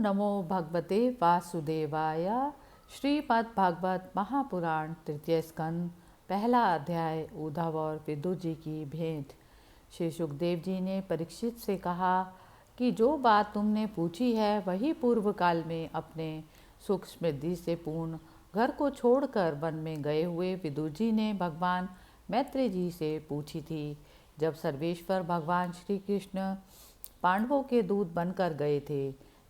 नमो भगवते वासुदेवाय। श्रीमद्भागवत महापुराण तृतीय स्कंद पहला अध्याय। उद्धव और विदुर जी की भेंट। श्री सुखदेव जी ने परीक्षित से कहा कि जो बात तुमने पूछी है वही पूर्व काल में अपने सुख समृद्धि से पूर्ण घर को छोड़कर वन में गए हुए विदुर जी ने भगवान मैत्री जी से पूछी थी। जब सर्वेश्वर भगवान श्री कृष्ण पांडवों के दूत बनकर गए थे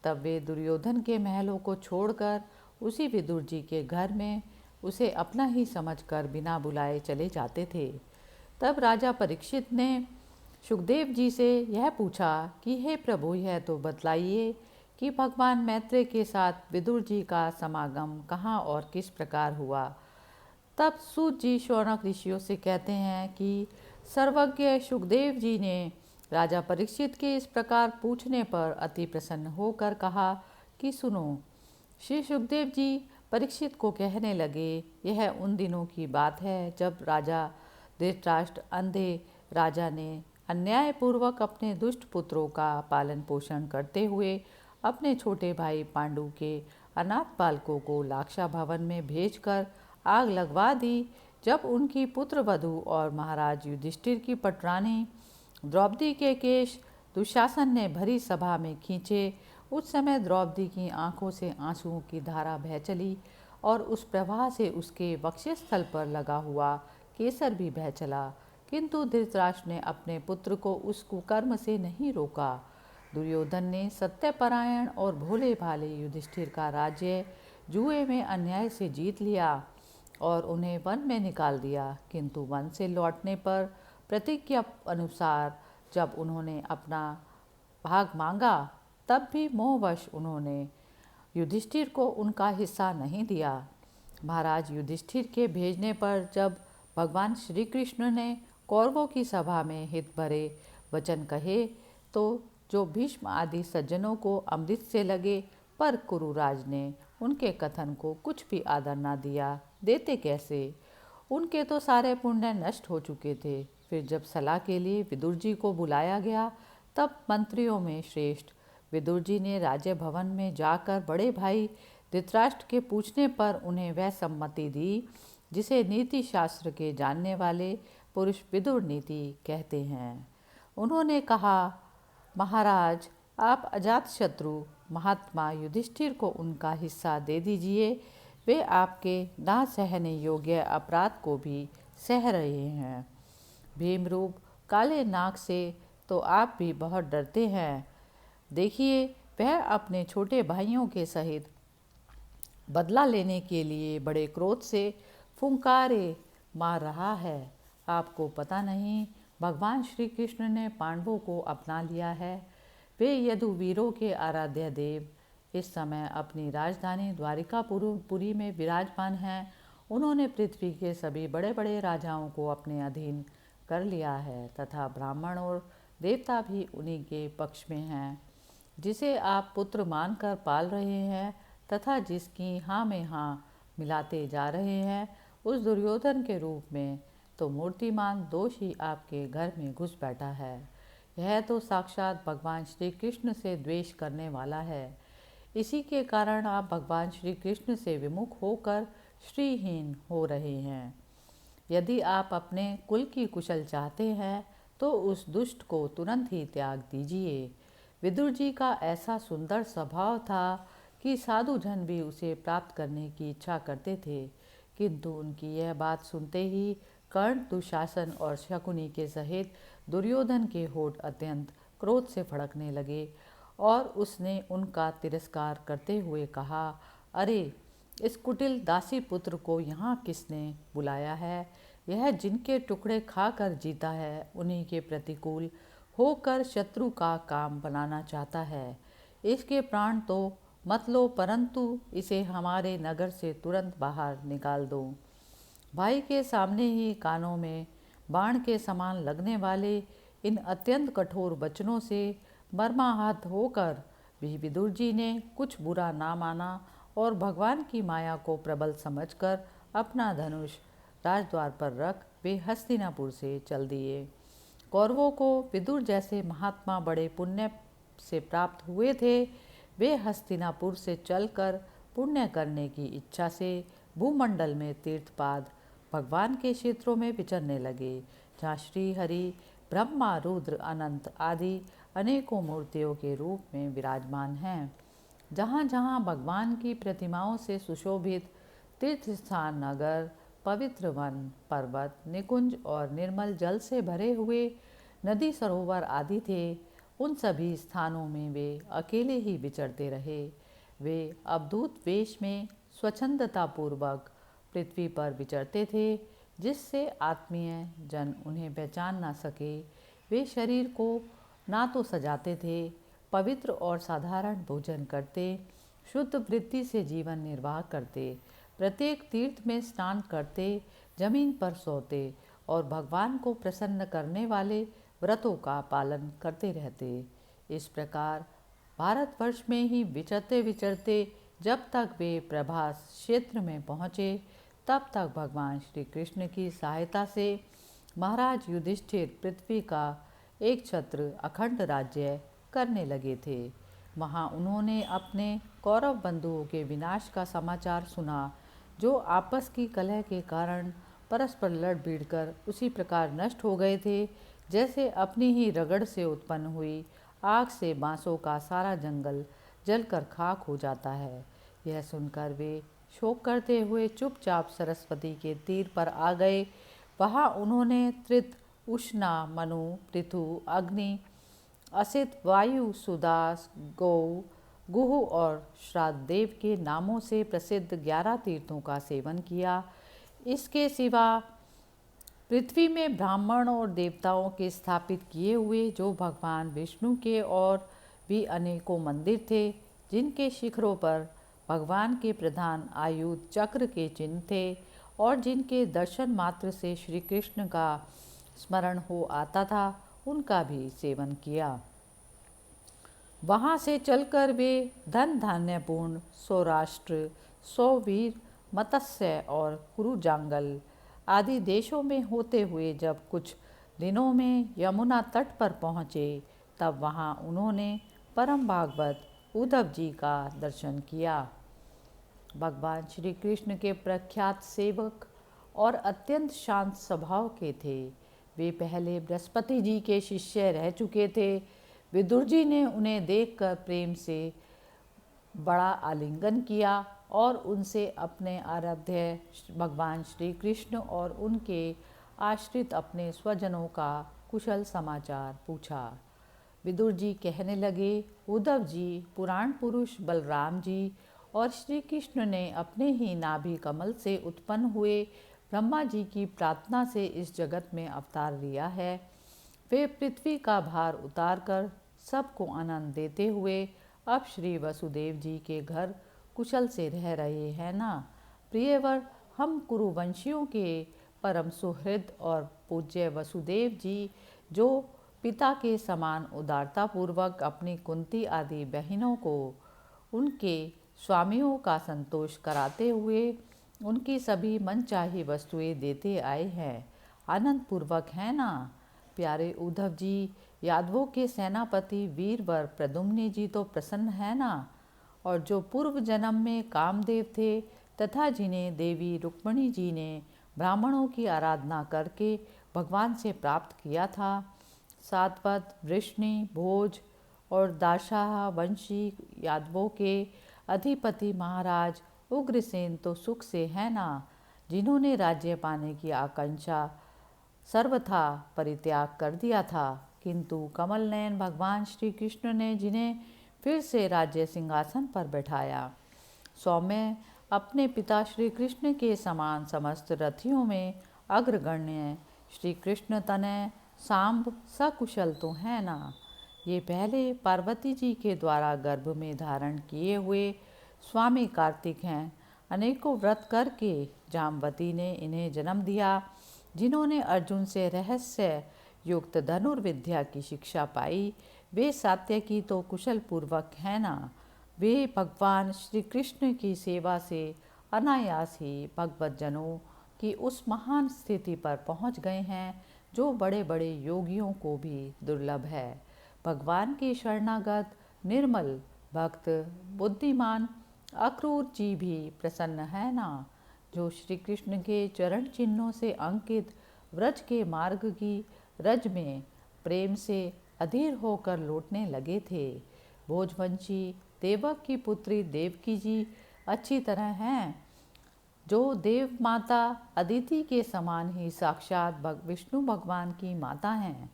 तब वे दुर्योधन के महलों को छोड़कर उसी विदुर जी के घर में उसे अपना ही समझकर बिना बुलाए चले जाते थे। तब राजा परीक्षित ने सुखदेव जी से यह पूछा कि हे प्रभु, यह तो बतलाइए कि भगवान मैत्रेय के साथ विदुर जी का समागम कहाँ और किस प्रकार हुआ। तब सूत जी शौनक ऋषियों से कहते हैं कि सर्वज्ञ सुखदेव जी ने राजा परीक्षित के इस प्रकार पूछने पर अति प्रसन्न होकर कहा कि सुनो। श्री सुखदेव जी परीक्षित को कहने लगे, यह उन दिनों की बात है जब राजा धृतराष्ट्र अंधे राजा ने अन्यायपूर्वक अपने दुष्ट पुत्रों का पालन पोषण करते हुए अपने छोटे भाई पांडु के अनाथ बालकों को लाक्षा भवन में भेजकर आग लगवा दी। जब उनकी पुत्र वधू और महाराज युधिष्ठिर की पटरानी द्रौपदी के केश दुशासन ने भरी सभा में खींचे, उस समय द्रौपदी की आंखों से आंसुओं की धारा बह चली और उस प्रवाह से उसके वक्षस्थल पर लगा हुआ केसर भी बह चला। किंतु धृतराष्ट्र ने अपने पुत्र को उस कुकर्म से नहीं रोका। दुर्योधन ने सत्यपरायण और भोले भाले युधिष्ठिर का राज्य जुए में अन्याय से जीत लिया और उन्हें वन में निकाल दिया। किंतु वन से लौटने पर प्रतिज्ञा अनुसार जब उन्होंने अपना भाग मांगा तब भी मोहवश उन्होंने युधिष्ठिर को उनका हिस्सा नहीं दिया। महाराज युधिष्ठिर के भेजने पर जब भगवान श्री कृष्ण ने कौरवों की सभा में हित भरे वचन कहे तो जो भीष्म आदि सज्जनों को अमृत से लगे, पर कुरुराज ने उनके कथन को कुछ भी आदर न दिया। देते कैसे, उनके तो सारे पुण्य नष्ट हो चुके थे। फिर जब सलाह के लिए विदुर जी को बुलाया गया तब मंत्रियों में श्रेष्ठ विदुर जी ने राज्य भवन में जाकर बड़े भाई धृतराष्ट्र के पूछने पर उन्हें वह सम्मति दी जिसे नीति शास्त्र के जानने वाले पुरुष विदुर नीति कहते हैं। उन्होंने कहा, महाराज, आप अजात शत्रु महात्मा युधिष्ठिर को उनका हिस्सा दे दीजिए। वे आपके ना सहने योग्य अपराध को भी सह रहे हैं। भीमरूप काले नाग से तो आप भी बहुत डरते हैं। देखिए, वह अपने छोटे भाइयों के सहित बदला लेने के लिए बड़े क्रोध से फुंकारे मार रहा है। आपको पता नहीं, भगवान श्री कृष्ण ने पांडवों को अपना लिया है। वे यदुवीरों के आराध्य देव इस समय अपनी राजधानी द्वारिकापुरी में विराजमान हैं। उन्होंने पृथ्वी के सभी बड़े बड़े राजाओं को अपने अधीन कर लिया है तथा ब्राह्मण और देवता भी उन्हीं के पक्ष में हैं। जिसे आप पुत्र मानकर पाल रहे हैं तथा जिसकी हाँ में हाँ मिलाते जा रहे हैं, उस दुर्योधन के रूप में तो मूर्तिमान दोष ही आपके घर में घुस बैठा है। यह तो साक्षात भगवान श्री कृष्ण से द्वेष करने वाला है। इसी के कारण आप भगवान श्री कृष्ण से विमुख होकर श्रीहीन हो रहे हैं। यदि आप अपने कुल की कुशल चाहते हैं तो उस दुष्ट को तुरंत ही त्याग दीजिए। विदुर जी का ऐसा सुंदर स्वभाव था कि साधु जन भी उसे प्राप्त करने की इच्छा करते थे। किंतु उनकी यह बात सुनते ही कर्ण, दुशासन और शकुनी के सहित दुर्योधन के होठ अत्यंत क्रोध से भड़कने लगे और उसने उनका तिरस्कार करते हुए कहा, अरे, इस कुटिल दासी पुत्र को यहाँ किसने बुलाया है? यह जिनके टुकड़े खाकर जीता है उन्हीं के प्रतिकूल होकर शत्रु का काम बनाना चाहता है। इसके प्राण तो मत लो, परंतु इसे हमारे नगर से तुरंत बाहर निकाल दो। भाई के सामने ही कानों में बाण के समान लगने वाले इन अत्यंत कठोर वचनों से मर्माहत होकर भी विदुर जी ने कुछ बुरा ना माना और भगवान की माया को प्रबल समझकर अपना धनुष राजद्वार पर रख वे हस्तिनापुर से चल दिए। कौरवों को विदुर जैसे महात्मा बड़े पुण्य से प्राप्त हुए थे। वे हस्तिनापुर से चलकर पुण्य करने की इच्छा से भूमंडल में तीर्थपाद भगवान के क्षेत्रों में विचरने लगे, जहाँ श्री हरि ब्रह्मा रुद्र अनंत आदि अनेकों मूर्तियों के रूप में विराजमान हैं। जहाँ जहाँ भगवान की प्रतिमाओं से सुशोभित तीर्थ स्थान, नगर, पवित्र वन, पर्वत, निकुंज और निर्मल जल से भरे हुए नदी सरोवर आदि थे, उन सभी स्थानों में वे अकेले ही विचरते रहे। वे अवधूत वेश में स्वच्छंदतापूर्वक पृथ्वी पर विचरते थे, जिससे आत्मीय जन उन्हें पहचान न सके। वे शरीर को ना तो सजाते थे, पवित्र और साधारण भोजन करते, शुद्ध वृत्ति से जीवन निर्वाह करते, प्रत्येक तीर्थ में स्नान करते, जमीन पर सोते और भगवान को प्रसन्न करने वाले व्रतों का पालन करते रहते। इस प्रकार भारतवर्ष में ही विचरते विचरते जब तक वे प्रभास क्षेत्र में पहुँचे, तब तक भगवान श्री कृष्ण की सहायता से महाराज युधिष्ठिर पृथ्वी का एक छत्र अखंड राज्य करने लगे थे। वहाँ उन्होंने अपने कौरव बंधुओं के विनाश का समाचार सुना, जो आपस की कलह के कारण परस्पर लड़ भिड़कर उसी प्रकार नष्ट हो गए थे, जैसे अपनी ही रगड़ से उत्पन्न हुई आग से बांसों का सारा जंगल जलकर खाक हो जाता है। यह सुनकर वे शोक करते हुए चुपचाप सरस्वती के तीर पर आ गए। वहाँ उन्होंने त्रित, उष्णा, मनु, पृथु, अग्नि, असित, वायु, सुदास, गौ, गुहु और श्राद्धदेव के नामों से प्रसिद्ध 11 तीर्थों का सेवन किया। इसके सिवा पृथ्वी में ब्राह्मण और देवताओं के स्थापित किए हुए जो भगवान विष्णु के और भी अनेकों मंदिर थे, जिनके शिखरों पर भगवान के प्रधान आयुध चक्र के चिन्ह थे और जिनके दर्शन मात्र से श्री कृष्ण का स्मरण हो आता था, उनका भी सेवन किया। वहाँ से चलकर वे धन धान्यपूर्ण सौराष्ट्र, सौवीर, मत्स्य और कुरुजांगल आदि देशों में होते हुए जब कुछ दिनों में यमुना तट पर पहुँचे, तब वहाँ उन्होंने परम भागवत उद्धव जी का दर्शन किया। भगवान श्री कृष्ण के प्रख्यात सेवक और अत्यंत शांत स्वभाव के थे। वे पहले बृहस्पति जी के शिष्य रह चुके थे। विदुर जी ने उन्हें देखकर प्रेम से बड़ा आलिंगन किया और उनसे अपने आराध्य भगवान श्री कृष्ण और उनके आश्रित अपने स्वजनों का कुशल समाचार पूछा। विदुर जी कहने लगे, उद्धव जी, पुराण पुरुष बलराम जी और श्री कृष्ण ने अपने ही नाभि कमल से उत्पन्न हुए ब्रह्मा जी की प्रार्थना से इस जगत में अवतार लिया है। वे पृथ्वी का भार उतारकर सबको आनंद देते हुए अब श्री वसुदेव जी के घर कुशल से रह रहे हैं ना। प्रियवर, हम कुरुवंशियों के परम सुहृद और पूज्य वसुदेव जी, जो पिता के समान उदारतापूर्वक अपनी कुंती आदि बहनों को उनके स्वामियों का संतोष कराते हुए उनकी सभी मनचाही वस्तुएं देते आए हैं, आनंद पूर्वक है ना। प्यारे उद्धव जी, यादवों के सेनापति वीरवर प्रद्युम्न जी तो प्रसन्न है ना, और जो पूर्व जन्म में कामदेव थे तथा जिन्हें देवी रुक्मिणी जी ने ब्राह्मणों की आराधना करके भगवान से प्राप्त किया था। सातवत, वृष्णि, भोज और दाशाह वंशी यादवों के अधिपति महाराज उग्रसेन तो सुख से है ना, जिन्होंने राज्य पाने की आकांक्षा सर्वथा परित्याग कर दिया था, किंतु कमल नयन भगवान श्री कृष्ण ने जिन्हें फिर से राज्य सिंहासन पर बैठाया। सौम्य अपने पिता श्री कृष्ण के समान समस्त रथियों में अग्रगण्य श्री कृष्ण तनय सांब सकुशल तो है ना। ये पहले पार्वती जी के द्वारा गर्भ में धारण किए हुए स्वामी कार्तिक हैं। अनेकों व्रत करके जामवती ने इन्हें जन्म दिया, जिन्होंने अर्जुन से रहस्य युक्त धनुर्विद्या की शिक्षा पाई। वे सात्यकी तो कुशल पूर्वक है ना। वे भगवान श्री कृष्ण की सेवा से अनायास ही भगवत जनों की उस महान स्थिति पर पहुंच गए हैं, जो बड़े बड़े योगियों को भी दुर्लभ है। भगवान के शरणागत निर्मल भक्त बुद्धिमान अक्रूर जी भी प्रसन्न है ना, जो श्री कृष्ण के चरण चिन्हों से अंकित व्रज के मार्ग की रज में प्रेम से अधीर होकर लौटने लगे थे। भोजवंशी देवक की पुत्री देवकी जी अच्छी तरह हैं, जो देव माता अदिति के समान ही साक्षात विष्णु भगवान की माता हैं।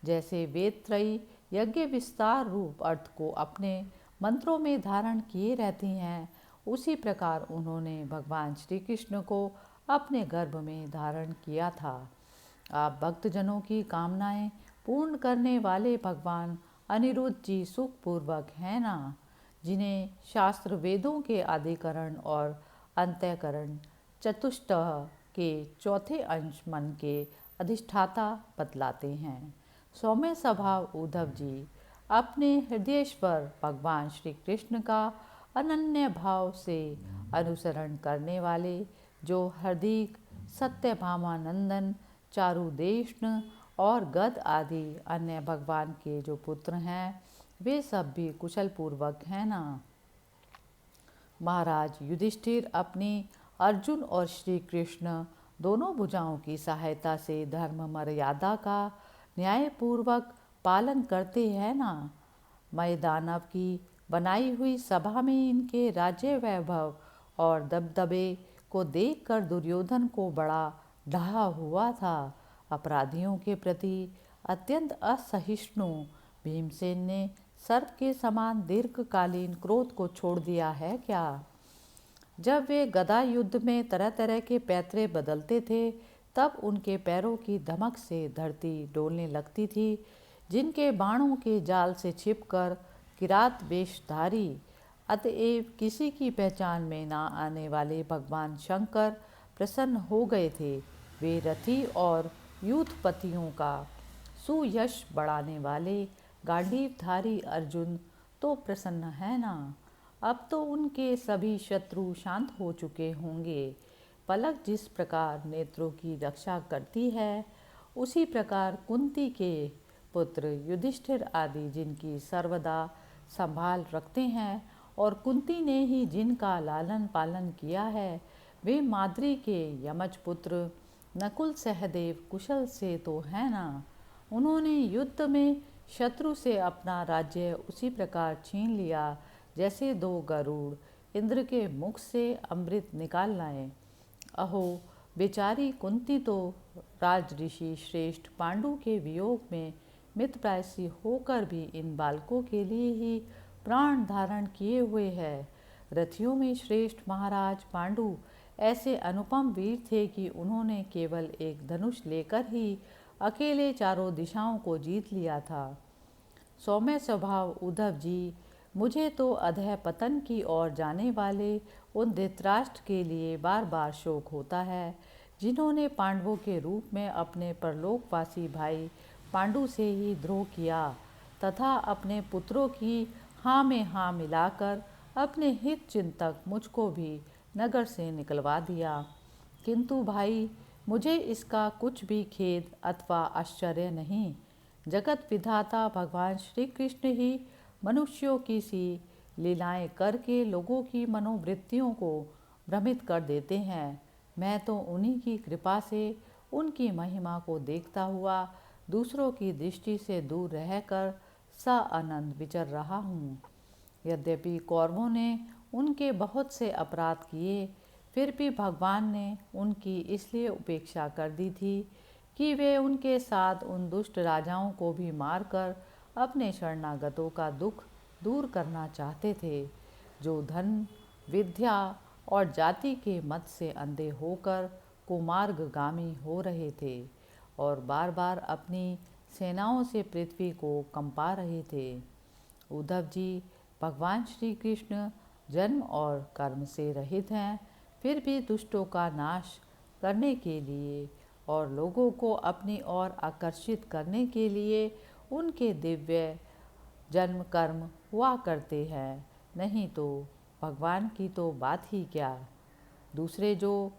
जैसे वेद त्रयी यज्ञ विस्तार रूप अर्थ को अपने मंत्रों में धारण किए रहती हैं, उसी प्रकार उन्होंने भगवान श्री कृष्ण को अपने गर्भ में धारण किया था। आप भक्तजनों की कामनाएं पूर्ण करने वाले भगवान अनिरुद्ध जी सुखपूर्वक हैं ना, जिन्हें शास्त्र वेदों के आदिकरण और अंत्यकरण चतुष्टय के चौथे अंश मन के अधिष्ठाता बतलाते हैं। सौम्य स्वभाव उद्धव जी अपने हृदयेश्वर भगवान श्री कृष्ण का अनन्य भाव से अनुसरण करने वाले, जो हरदीक सत्यभामानंदन चारुदेष्ण और गद आदि अन्य भगवान के जो पुत्र हैं, वे सब भी कुशल पूर्वक हैं ना। महाराज युधिष्ठिर अपनी अर्जुन और श्री कृष्ण दोनों भुजाओं की सहायता से धर्म मर्यादा का न्यायपूर्वक पालन करते हैं ना। मैदानव की बनाई हुई सभा में इनके राज्य वैभव और दबदबे को देखकर दुर्योधन को बड़ा ढहा हुआ था। अपराधियों के प्रति अत्यंत असहिष्णु भीमसेन ने सर्प के समान दीर्घकालीन क्रोध को छोड़ दिया है क्या? जब वे गदा युद्ध में तरह तरह के पैतरे बदलते थे, तब उनके पैरों की धमक से धरती डोलने लगती थी। जिनके बाणों के जाल से छिपकर किरात वेशधारी अतएव किसी की पहचान में ना आने वाले भगवान शंकर प्रसन्न हो गए थे। वे रथी और यूथपतियों का सुयश बढ़ाने वाले गांडीवधारी अर्जुन तो प्रसन्न है ना। अब तो उनके सभी शत्रु शांत हो चुके होंगे। पलक जिस प्रकार नेत्रों की रक्षा करती है, उसी प्रकार कुंती के पुत्र युधिष्ठिर आदि जिनकी सर्वदा संभाल रखते हैं और कुंती ने ही जिनका लालन पालन किया है, वे माद्री के यमज पुत्र नकुल सहदेव कुशल से तो है ना। उन्होंने युद्ध में शत्रु से अपना राज्य उसी प्रकार छीन लिया जैसे दो गरुड़ इंद्र के मुख से अमृत निकाल लाए। अहो, बेचारी कुंती तो राज ऋषि श्रेष्ठ पांडु के वियोग में मितप्रायसी होकर भी इन बालकों के लिए ही प्राण धारण किए हुए है। रथियों में श्रेष्ठ महाराज पांडु ऐसे अनुपम वीर थे कि उन्होंने केवल एक धनुष लेकर ही अकेले चारों दिशाओं को जीत लिया था। सौम्य स्वभाव उद्धव जी, मुझे तो अधः पतन की ओर जाने वाले उन धृतराष्ट्र के लिए बार बार शोक होता है, जिन्होंने पांडवों के रूप में अपने परलोकवासी भाई पांडु से ही द्रोह किया तथा अपने पुत्रों की हाँ में हाँ मिलाकर अपने हित चिंतक मुझको भी नगर से निकलवा दिया। किंतु भाई, मुझे इसका कुछ भी खेद अथवा आश्चर्य नहीं। जगत विधाता भगवान श्री कृष्ण ही मनुष्यों की सी लीलाएं करके लोगों की मनोवृत्तियों को भ्रमित कर देते हैं। मैं तो उन्हीं की कृपा से उनकी महिमा को देखता हुआ दूसरों की दृष्टि से दूर रहकर सानंद विचर रहा हूँ। यद्यपि कौरवों ने उनके बहुत से अपराध किए, फिर भी भगवान ने उनकी इसलिए उपेक्षा कर दी थी कि वे उनके साथ उन दुष्ट राजाओं को भी मारकर अपने शरणागतों का दुख दूर करना चाहते थे, जो धन, विद्या और जाति के मत से अंधे होकर कुमार्गगामी हो रहे थे और बार बार अपनी सेनाओं से पृथ्वी को कंपा रहे थे। उद्धव जी, भगवान श्री कृष्ण जन्म और कर्म से रहित हैं, फिर भी दुष्टों का नाश करने के लिए और लोगों को अपनी ओर आकर्षित करने के लिए उनके दिव्य जन्म कर्म हुआ करते हैं। नहीं तो भगवान की तो बात ही क्या। दूसरे जो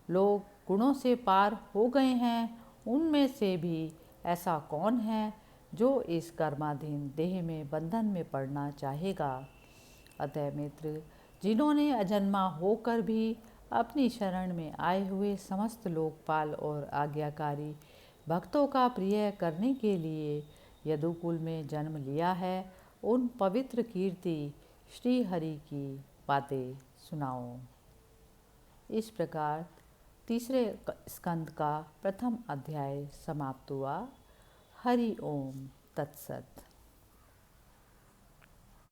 लोग गुणों से पार हो गए हैं, उनमें से भी ऐसा कौन है जो इस कर्माधीन देह में बंधन में पड़ना चाहेगा। अतः मित्र, जिन्होंने अजन्मा होकर भी अपनी शरण में आए हुए समस्त लोकपाल और आज्ञाकारी भक्तों का प्रिय करने के लिए यदुकुल में जन्म लिया है, उन पवित्र कीर्ति श्री हरि की बातें सुनाओ। इस प्रकार तीसरे स्कंद का प्रथम अध्याय समाप्त हुआ। हरि ओम तत्सत।